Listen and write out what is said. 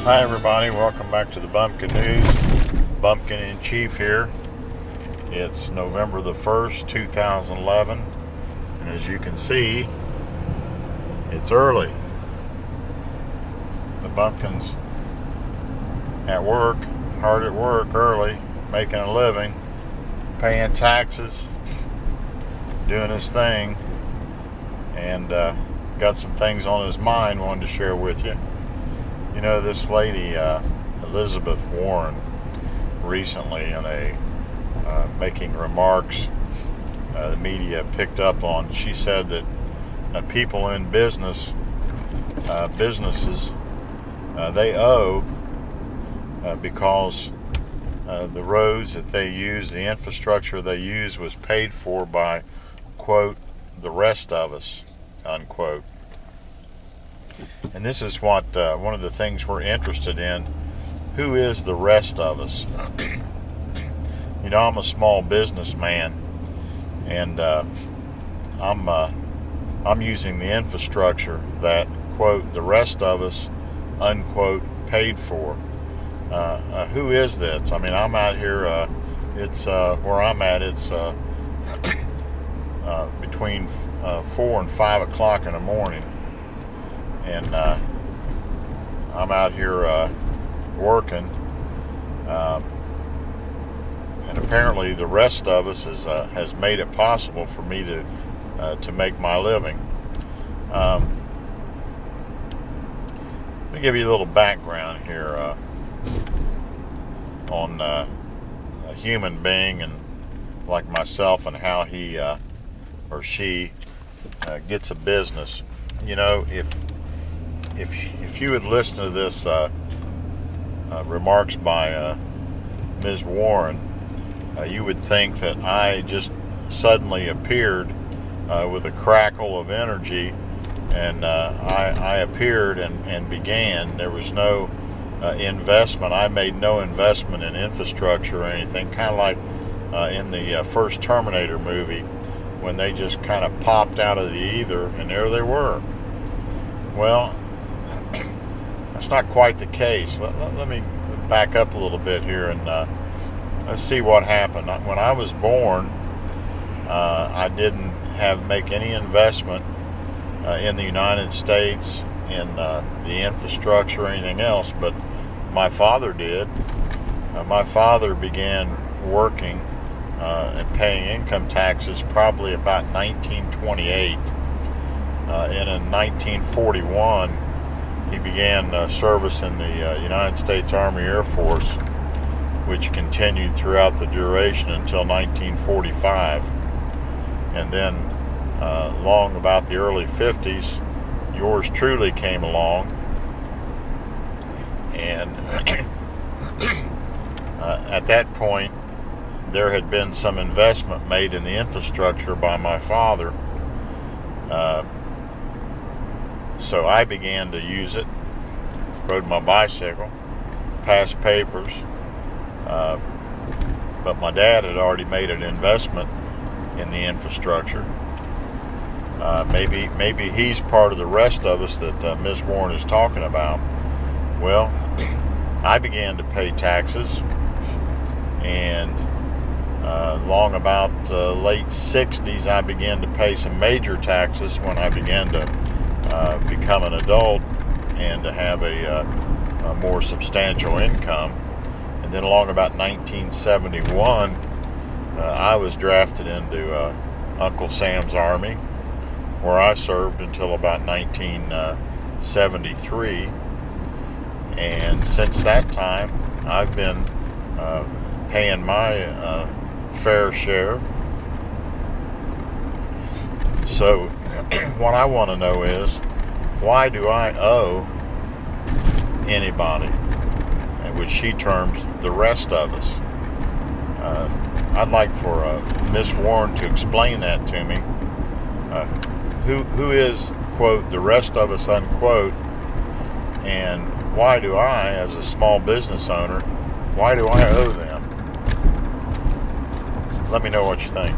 Hi everybody, welcome back to the Bumpkin News. Bumpkin in Chief here. It's November the 1st, 2011, and as you can see, it's early. The Bumpkin's at work, hard at work early, making a living, paying taxes, doing his thing, and got some things on his mind wanted to share with you. You know, this lady, Elizabeth Warren, recently in a making remarks the media picked up on, she said that people in businesses, they owe because the roads that they use, the infrastructure they use was paid for by, quote, the rest of us, unquote. And this is what one of the things we're interested in. Who is the rest of us? You know, I'm a small businessman, and I'm using the infrastructure that, quote, the rest of us, unquote, paid for. Who is this? I mean, I'm out here. It's where I'm at. It's between 4 and 5 o'clock in the morning. And I'm out here working, and apparently the rest of us has made it possible for me to make my living. Let me give you a little background here on a human being and like myself and how he or she gets a business. You know, if you would listen to this remarks by Ms. Warren, you would think that I just suddenly appeared with a crackle of energy, and I appeared and began. There was no investment. I made no investment in infrastructure or anything, kind of like in the first Terminator movie when they just kind of popped out of the ether and there they were. Well, that's not quite the case. Let me back up a little bit here and let's see what happened. When I was born, I didn't make any investment in the United States in the infrastructure or anything else, but my father did. My father began working and paying income taxes probably about 1928. And in 1941, he began service in the United States Army Air Force, which continued throughout the duration until 1945. And then, long about the early 50s, yours truly came along, and at that point, there had been some investment made in the infrastructure by my father. So I began to use it, rode my bicycle, passed papers, but my dad had already made an investment in the infrastructure. Maybe he's part of the rest of us that Ms. Warren is talking about. Well, I began to pay taxes, and long about the late 60s, I began to pay some major taxes when I began to become an adult and to have a more substantial income. And then along about 1971, I was drafted into Uncle Sam's Army, where I served until about 1973. And since that time, I've been paying my fair share. So what I want to know is, why do I owe anybody, which she terms the rest of us? I'd like for Miss Warren to explain that to me. Who is, quote, the rest of us, unquote, and why do I, as a small business owner, why do I owe them? Let me know what you think.